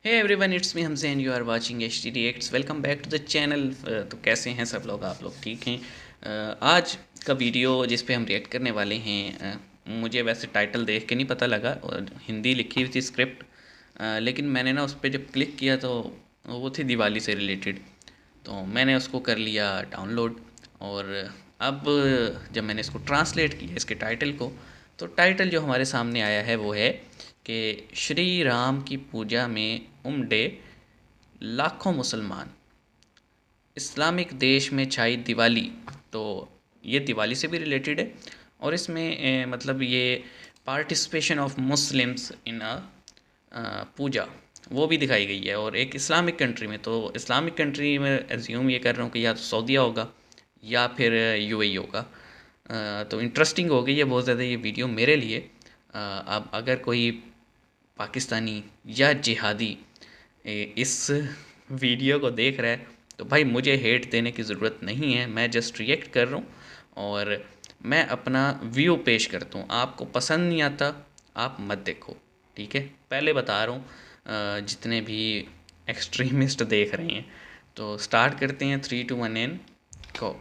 Hey everyone, it's me हमसे and you are watching HD Reacts। Welcome back to the channel. तो कैसे हैं सब लोग? आप लोग ठीक हैं? आज का वीडियो जिस पे हम रिएक्ट करने वाले हैं, मुझे वैसे टाइटल देख के नहीं पता लगा और हिंदी लिखी हुई थी स्क्रिप्ट, लेकिन मैंने ना उस पर जब क्लिक किया तो वो थी दिवाली से रिलेटेड, तो मैंने उसको कर लिया डाउनलोड। और अब जब मैंने इसको ट्रांसलेट किया इसके टाइटल को, तो टाइटल जो हमारे सामने आया है वो है कि श्री राम की पूजा में उमड़े लाखों मुसलमान, इस्लामिक देश में छाई दिवाली। तो ये दिवाली से भी रिलेटेड है और इसमें मतलब ये पार्टिसिपेशन ऑफ मुस्लिम्स इन अ पूजा वो भी दिखाई गई है, और एक इस्लामिक कंट्री में। तो इस्लामिक कंट्री में एज्यूम ये कर रहा हूँ कि या तो सऊदीया होगा या फिर UAE होगा। तो इंटरेस्टिंग हो गई है बहुत ज़्यादा ये वीडियो मेरे लिए। अब अगर कोई पाकिस्तानी या जिहादी इस वीडियो को देख रहा है तो भाई मुझे हेट देने की ज़रूरत नहीं है, मैं जस्ट रिएक्ट कर रहा हूँ और मैं अपना व्यू पेश करता हूँ। आपको पसंद नहीं आता आप मत देखो, ठीक है? पहले बता रहा हूँ जितने भी एक्सट्रीमिस्ट देख रहे हैं। तो स्टार्ट करते हैं 3, 2, 1 एंड गो।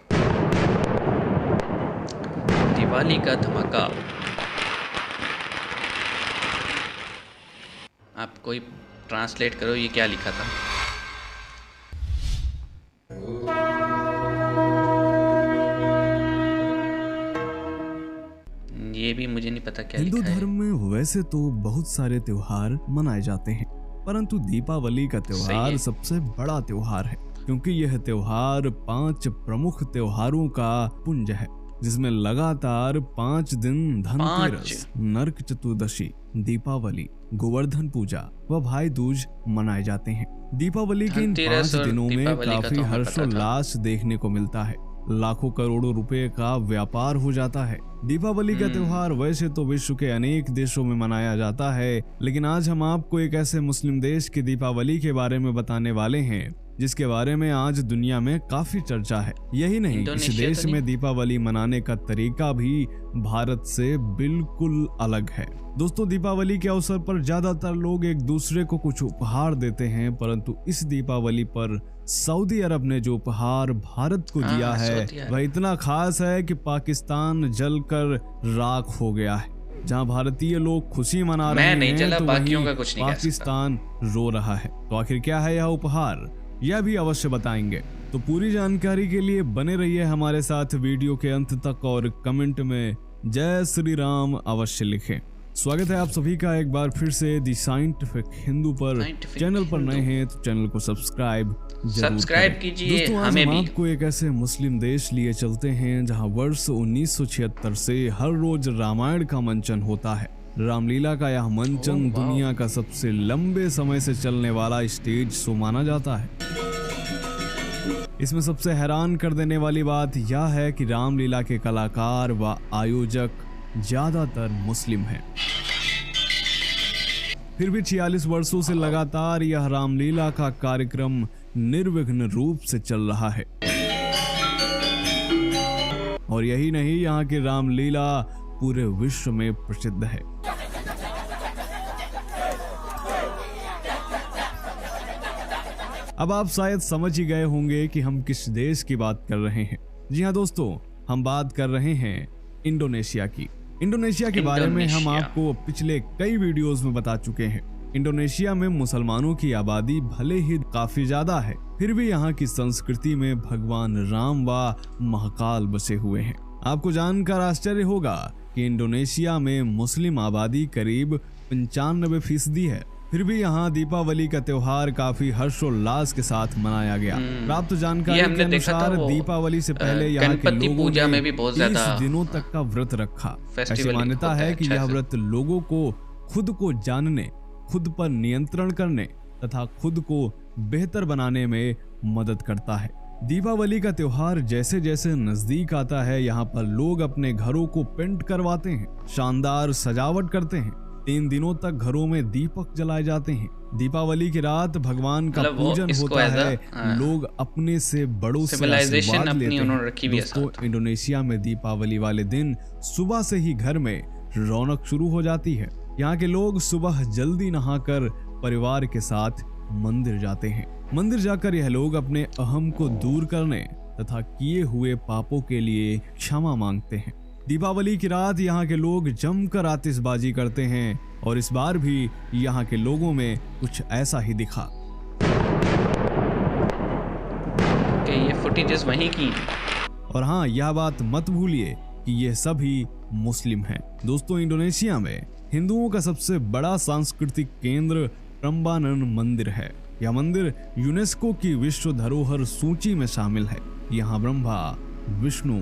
दिवाली का धमाका। आप कोई ट्रांसलेट करो, ये क्या लिखा था? ये भी मुझे नहीं पता क्या लिखा है। हिंदू धर्म में वैसे तो बहुत सारे त्योहार मनाए जाते हैं, परंतु दीपावली का त्योहार सबसे बड़ा त्योहार है, क्योंकि यह त्योहार 5 प्रमुख त्योहारों का पुंज है, जिसमें लगातार 5 दिन धनतेरस, नरक चतुर्दशी, दीपावली, गोवर्धन पूजा व भाई दूज मनाए जाते हैं। दीपावली के इन 5 दिनों में काफी हर्षोल्लास देखने को मिलता है। लाखों करोड़ों रुपए का व्यापार हो जाता है। दीपावली का त्योहार वैसे तो विश्व के अनेक देशों में मनाया जाता है, लेकिन आज हम आपको एक ऐसे मुस्लिम देश की दीपावली के बारे में बताने वाले हैं जिसके बारे में आज दुनिया में काफी चर्चा है। यही नहीं, इस देश में दीपावली मनाने का तरीका भी भारत से बिल्कुल अलग है। दोस्तों, दीपावली के अवसर पर ज्यादातर लोग एक दूसरे को कुछ उपहार देते हैं, परंतु इस दीपावली पर सऊदी अरब ने जो उपहार भारत को दिया है वह इतना खास है कि पाकिस्तान जलकर राख हो गया है। जहां भारतीय लोग खुशी मना रहे हैं तो वहीं पाकिस्तान रो रहा है। तो आखिर क्या है यह उपहार, यह भी अवश्य बताएंगे। तो पूरी जानकारी के लिए बने रहिए हमारे साथ वीडियो के अंत तक और कमेंट में जय श्री राम अवश्य लिखें। स्वागत है आप सभी का एक बार फिर से दी साइंटिफिक हिंदू पर। चैनल पर नए हैं तो चैनल को सब्सक्राइब कीजिए। दोस्तों, आज हम आपको एक ऐसे मुस्लिम देश लिए चलते हैं जहां वर्ष 1976 से हर रोज रामायण का मंचन होता है। रामलीला का यह मंचन दुनिया का सबसे लंबे समय से चलने वाला स्टेज शो माना जाता है। इसमें सबसे हैरान कर देने वाली बात यह है कि रामलीला के कलाकार व आयोजक ज्यादातर मुस्लिम हैं। फिर भी 46 वर्षों से लगातार यह रामलीला का कार्यक्रम निर्विघ्न रूप से चल रहा है। और यही नहीं, यहाँ की रामलीला पूरे विश्व में प्रसिद्ध है। अब आप शायद समझ ही गए होंगे कि हम किस देश की बात कर रहे हैं। जी हाँ दोस्तों, हम बात कर रहे हैं इंडोनेशिया की। इंडोनेशिया के बारे में हम आपको पिछले कई वीडियोस में बता चुके हैं। इंडोनेशिया में मुसलमानों की आबादी भले ही काफी ज्यादा है, फिर भी यहाँ की संस्कृति में भगवान राम व महाकाल बसे हुए हैं। आपको जानकर आश्चर्य होगा कि इंडोनेशिया में मुस्लिम आबादी करीब 95% है। फिर भी यहाँ दीपावली का त्योहार काफी हर्षोल्लास के साथ मनाया गया। प्राप्त जानकारी के अनुसार दीपावली से पहले यहाँ के लोगों ने 30 दिनों तक का व्रत रखा। ऐसी मान्यता है कि यह व्रत लोगों को खुद को जानने, खुद पर नियंत्रण करने तथा खुद को बेहतर बनाने में मदद करता है। दीपावली का त्योहार जैसे जैसे नजदीक आता है, यहाँ पर लोग अपने घरों को पेंट करवाते हैं, शानदार सजावट करते हैं। 3 दिनों तक घरों में दीपक जलाए जाते हैं। दीपावली की रात भगवान का पूजन होता है। लोग अपने से बड़ों से आशीर्वाद लेते हैं। दोस्तों, इंडोनेशिया में दीपावली वाले दिन सुबह से ही घर में रौनक शुरू हो जाती है। यहाँ के लोग सुबह जल्दी नहाकर परिवार के साथ मंदिर जाते हैं। मंदिर जाकर यह लोग अपने अहम को दूर करने तथा किए हुए पापों के लिए क्षमा मांगते हैं। दीपावली की रात यहाँ के लोग जमकर आतिशबाजी करते हैं और इस बार भी यहाँ के लोगों में कुछ ऐसा ही दिखा। ये फुटेजेस वहीं की। और हाँ, यह बात मत भूलिए कि यह सभी मुस्लिम हैं। दोस्तों, इंडोनेशिया में हिंदुओं का सबसे बड़ा सांस्कृतिक केंद्र प्रम्बानन मंदिर है। यह मंदिर यूनेस्को की विश्व धरोहर सूची में शामिल है। यहाँ ब्रह्मा, विष्णु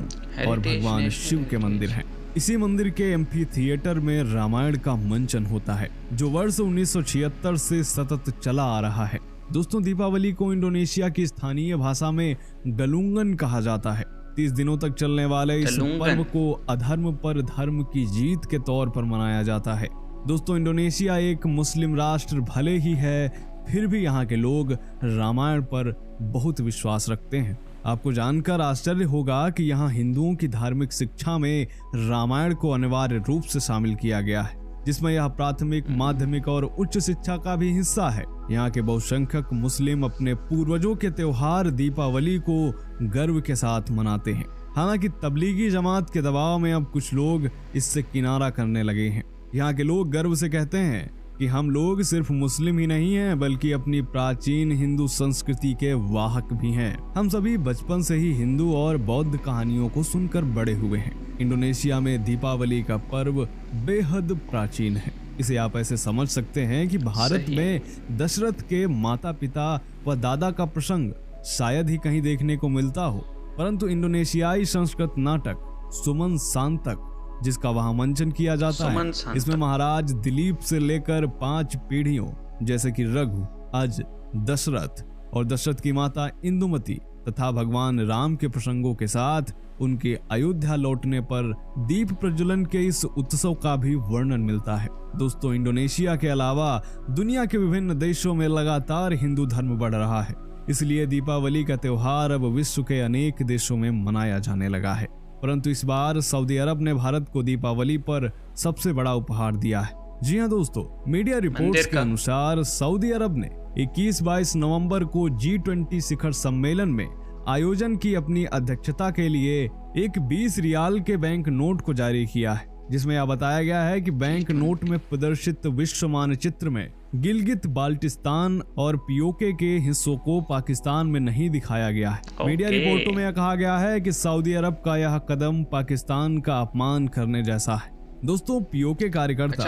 और भगवान शिव के मंदिर हैं। इसी मंदिर के एम्फी थिएटर में रामायण का मंचन होता है, जो वर्ष 1976 से सतत चला आ रहा है। दोस्तों, दीपावली को इंडोनेशिया की स्थानीय भाषा में गलुंगन कहा जाता है। 30 दिनों तक चलने वाले इस पर्व को अधर्म पर धर्म की जीत के तौर पर मनाया जाता है। दोस्तों, इंडोनेशिया एक मुस्लिम राष्ट्र भले ही है, फिर भी यहाँ के लोग रामायण पर बहुत विश्वास रखते हैं। आपको जानकर आश्चर्य होगा कि यहाँ हिंदुओं की धार्मिक शिक्षा में रामायण को अनिवार्य रूप से शामिल किया गया है, जिसमें यह प्राथमिक, माध्यमिक और उच्च शिक्षा का भी हिस्सा है। यहाँ के बहुसंख्यक मुस्लिम अपने पूर्वजों के त्योहार दीपावली को गर्व के साथ मनाते हैं। हालांकि तबलीगी जमात के दबाव में अब कुछ लोग इससे किनारा करने लगे हैं। यहाँ के लोग गर्व से कहते हैं कि हम लोग सिर्फ मुस्लिम ही नहीं हैं, बल्कि अपनी प्राचीन हिंदू संस्कृति के वाहक भी हैं। हम सभी बचपन से ही हिंदू और बौद्ध कहानियों को सुनकर बड़े हुए हैं। इंडोनेशिया में दीपावली का पर्व बेहद प्राचीन है। इसे आप ऐसे समझ सकते हैं कि भारत में दशरथ के माता पिता व दादा का प्रसंग शायद ही कहीं देखने को मिलता हो, परंतु इंडोनेशियाई संस्कृत नाटक सुमन सांतक, जिसका वहां मंचन किया जाता है, इसमें महाराज दिलीप से लेकर 5 पीढ़ियों जैसे कि रघु, अज, दशरथ और दशरथ की माता इंदुमती तथा भगवान राम के प्रसंगों के साथ उनके अयोध्या लौटने पर दीप प्रज्वलन के इस उत्सव का भी वर्णन मिलता है। दोस्तों, इंडोनेशिया के अलावा दुनिया के विभिन्न देशों में लगातार हिंदू धर्म बढ़ रहा है, इसलिए दीपावली का त्योहार अब विश्व के अनेक देशों में मनाया जाने लगा है। परंतु इस बार सऊदी अरब ने भारत को दीपावली पर सबसे बड़ा उपहार दिया है। जी हाँ दोस्तों, मीडिया रिपोर्ट्स के अनुसार सऊदी अरब ने 21-22 नवंबर को G20 शिखर सम्मेलन में आयोजन की अपनी अध्यक्षता के लिए एक 20 रियाल के बैंक नोट को जारी किया है, जिसमें यह बताया गया है कि बैंक नोट में प्रदर्शित विश्व मानचित्र में गिलगित बाल्टिस्तान और पीओके के हिस्सों को पाकिस्तान में नहीं दिखाया गया है। मीडिया रिपोर्टों में यह कहा गया है कि सऊदी अरब का यह कदम पाकिस्तान का अपमान करने जैसा है। दोस्तों, पीओके कार्यकर्ता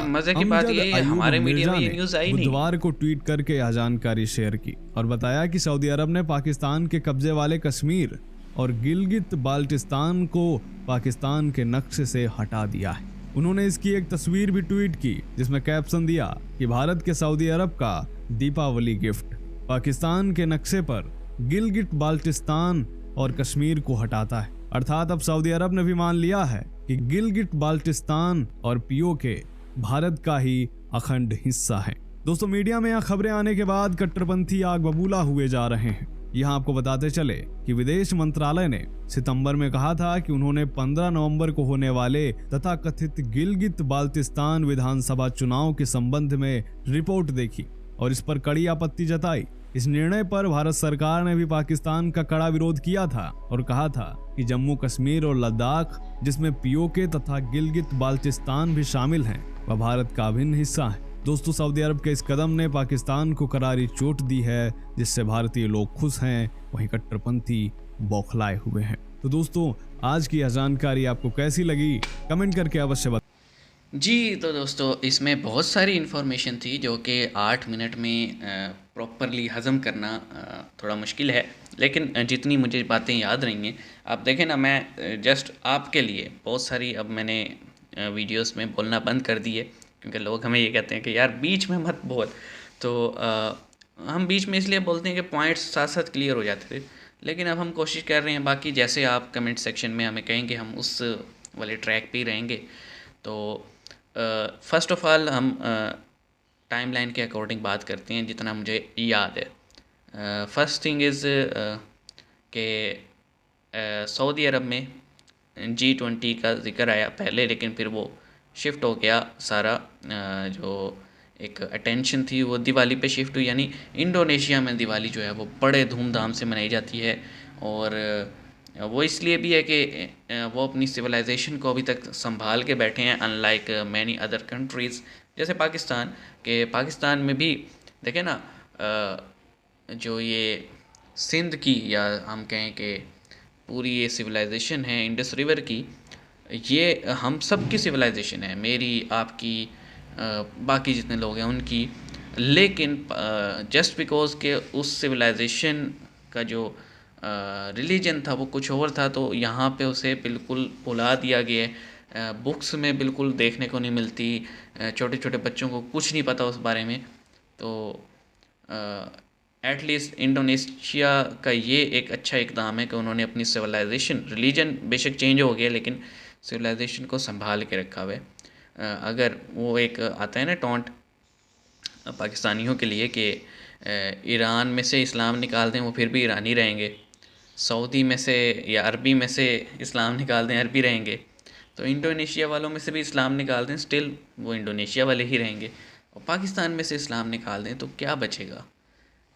बुधवार को ट्वीट करके यह जानकारी शेयर की और बताया कि सऊदी अरब ने पाकिस्तान के कब्जे वाले कश्मीर और गिलगित बाल्टिस्तान को पाकिस्तान के नक्शे से हटा दिया है। उन्होंने इसकी एक तस्वीर भी ट्वीट की, जिसमें कैप्शन दिया कि भारत के सऊदी अरब का दीपावली गिफ्ट पाकिस्तान के नक्शे पर गिलगिट बाल्टिस्तान और कश्मीर को हटाता है। अर्थात अब सऊदी अरब ने भी मान लिया है कि गिलगिट बाल्टिस्तान और पीओके भारत का ही अखंड हिस्सा है। दोस्तों, मीडिया में यह खबरें आने के बाद कट्टरपंथी आग बबूला हुए जा रहे हैं। यहाँ आपको बताते चले कि विदेश मंत्रालय ने सितंबर में कहा था कि उन्होंने 15 नवंबर को होने वाले तथा कथित गिलगित बाल्टिस्तान विधानसभा चुनाव के संबंध में रिपोर्ट देखी और इस पर कड़ी आपत्ति जताई। इस निर्णय पर भारत सरकार ने भी पाकिस्तान का कड़ा विरोध किया था और कहा था कि जम्मू कश्मीर और लद्दाख, जिसमें पीओके तथा गिलगित बाल्टिस्तान भी शामिल हैं, वह भारत का अभिन्न हिस्सा है। दोस्तों, सऊदी अरब के इस कदम ने पाकिस्तान को करारी चोट दी है, जिससे भारतीय लोग खुश हैं, वहीं कट्टरपंथी बौखलाए हुए हैं। तो दोस्तों, आज की यह जानकारी आपको कैसी लगी, कमेंट करके अवश्य बताएं। जी, तो दोस्तों, इसमें बहुत सारी इन्फॉर्मेशन थी जो कि 8 मिनट में प्रॉपरली हज़म करना थोड़ा मुश्किल है, लेकिन जितनी मुझे बातें याद रही हैं, आप देखें ना, मैं जस्ट आपके लिए बहुत सारी अब मैंने वीडियोस में बोलना बंद कर दी है, क्योंकि लोग हमें ये कहते हैं कि यार बीच में मत बोल। तो हम बीच में इसलिए बोलते हैं कि पॉइंट्स साथ साथ क्लियर हो जाते थे, लेकिन अब हम कोशिश कर रहे हैं। बाकी जैसे आप कमेंट सेक्शन में हमें कहेंगे, हम उस वाले ट्रैक पे ही रहेंगे। तो फर्स्ट ऑफ ऑल हम टाइमलाइन के अकॉर्डिंग बात करते हैं जितना मुझे याद है। फर्स्ट थिंग इज़ कि सऊदी अरब में G20 का जिक्र आया पहले, लेकिन फिर वो शिफ्ट हो गया सारा जो एक अटेंशन थी वो दिवाली पे शिफ्ट हुई। यानी इंडोनेशिया में दिवाली जो है वो बड़े धूमधाम से मनाई जाती है, और वो इसलिए भी है कि वो अपनी सिविलाइजेशन को अभी तक संभाल के बैठे हैं, अनलाइक मैनी अदर कंट्रीज़ जैसे पाकिस्तान। के पाकिस्तान में भी देखें ना, जो ये सिंध की, या हम कहें कि पूरी ये सिविलाइजेशन है इंडस रिवर की, ये हम सब की सिविलाइजेशन है, मेरी आपकी, बाकी जितने लोग हैं उनकी। लेकिन जस्ट बिकॉज के उस सिविलाइजेशन का जो रिलीजन था वो कुछ और था, तो यहाँ पे उसे बिल्कुल भुला दिया गया है। बुक्स में बिल्कुल देखने को नहीं मिलती, छोटे छोटे बच्चों को कुछ नहीं पता उस बारे में। तो एटलीस्ट इंडोनेशिया का ये एक अच्छा इकदाम है कि उन्होंने अपनी सिविलाइजेशन, रिलीजन बेशक चेंज हो गया लेकिन सिविलाइजेशन को संभाल के रखा हुआ है। अगर वो एक आता है ना टॉन्ट पाकिस्तानियों के लिए कि ईरान में से इस्लाम निकाल दें वो फिर भी ईरानी रहेंगे, सऊदी में से या अरबी में से इस्लाम निकाल दें अरबी रहेंगे, तो इंडोनेशिया वालों में से भी इस्लाम निकाल दें स्टिल वो इंडोनेशिया वाले ही रहेंगे। और पाकिस्तान में से इस्लाम निकाल दें तो क्या बचेगा,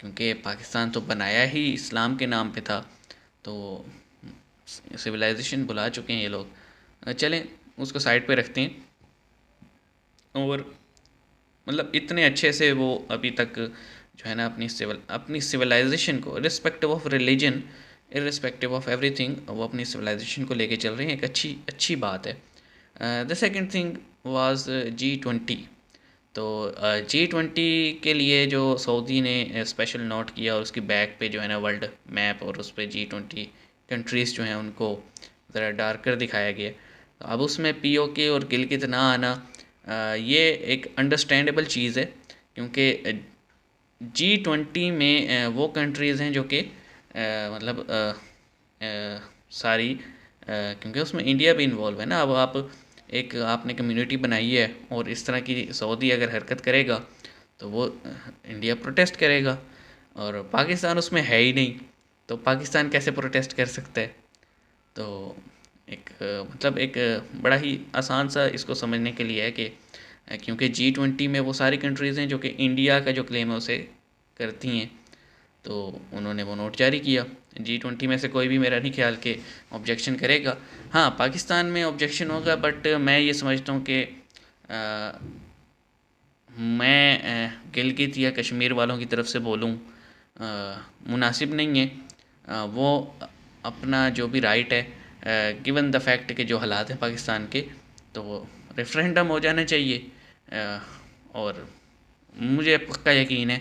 क्योंकि पाकिस्तान तो बनाया ही इस्लाम के नाम पे था। तो सिविलाइजेशन भुला चुके हैं ये लोग। चलें उसको साइड पे रखते हैं। और मतलब इतने अच्छे से वो अभी तक जो है ना अपनी सिविलाइजेशन को, respective of religion, irrespective of everything, वो अपनी सिविलाइजेशन को लेके चल रहे हैं। एक अच्छी बात है। The second thing was G20। तो G20 के लिए जो सऊदी ने स्पेशल नोट किया, और उसकी बैक पे जो है ना वर्ल्ड मैप, और उस पर G20 कंट्रीज़ जो हैं उनको ज़रा डार्कर दिखाया गया। तो अब उसमें POK और गिलगित ना आना, ये एक अंडरस्टैंडेबल चीज़ है, क्योंकि G20 में वो कंट्रीज़ हैं जो कि मतलब सारी, क्योंकि उसमें इंडिया भी इन्वॉल्व है ना। अब आपने कम्युनिटी बनाई है, और इस तरह की सऊदी अगर हरकत करेगा तो वो इंडिया प्रोटेस्ट करेगा, और पाकिस्तान उसमें है ही नहीं, तो पाकिस्तान कैसे प्रोटेस्ट कर सकता है। तो एक मतलब एक बड़ा ही आसान सा इसको समझने के लिए है कि क्योंकि G20 में वो सारी कंट्रीज़ हैं जो कि इंडिया का जो क्लेम है उसे करती हैं, तो उन्होंने वो नोट जारी किया। G20 में से कोई भी मेरा नहीं ख्याल के ऑब्जेक्शन करेगा। हाँ, पाकिस्तान में ऑब्जेक्शन होगा, बट मैं ये समझता हूँ कि मैं गिलगित या कश्मीर वालों की तरफ से बोलूँ मुनासिब नहीं है। वो अपना जो भी राइट है, गिवन द फैक्ट के जो हालात हैं पाकिस्तान के, तो रेफरेंडम हो जाना चाहिए। और मुझे पक्का यकीन है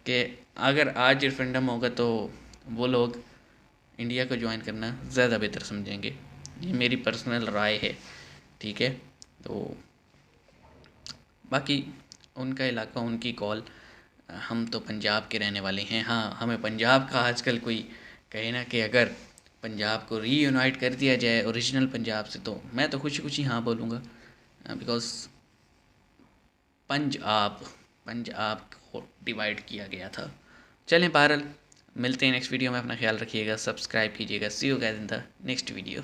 कि अगर आज रेफरेंडम होगा तो वो लोग इंडिया को ज्वाइन करना ज़्यादा बेहतर समझेंगे। ये मेरी पर्सनल राय है, ठीक है। तो बाकी उनका इलाका, उनकी कॉल, हम तो पंजाब के रहने वाले हैं। हाँ, हमें पंजाब का आजकल कोई कहे ना कि अगर पंजाब को रीयूनाइट कर दिया जाए ओरिजिनल पंजाब से, तो मैं तो खुशी खुशी हाँ बोलूँगा, बिकॉज़ पंजाब को डिवाइड किया गया था। चलें, बहरहाल मिलते हैं नेक्स्ट वीडियो में। अपना ख्याल रखिएगा, सब्सक्राइब कीजिएगा। See you guys in the next video.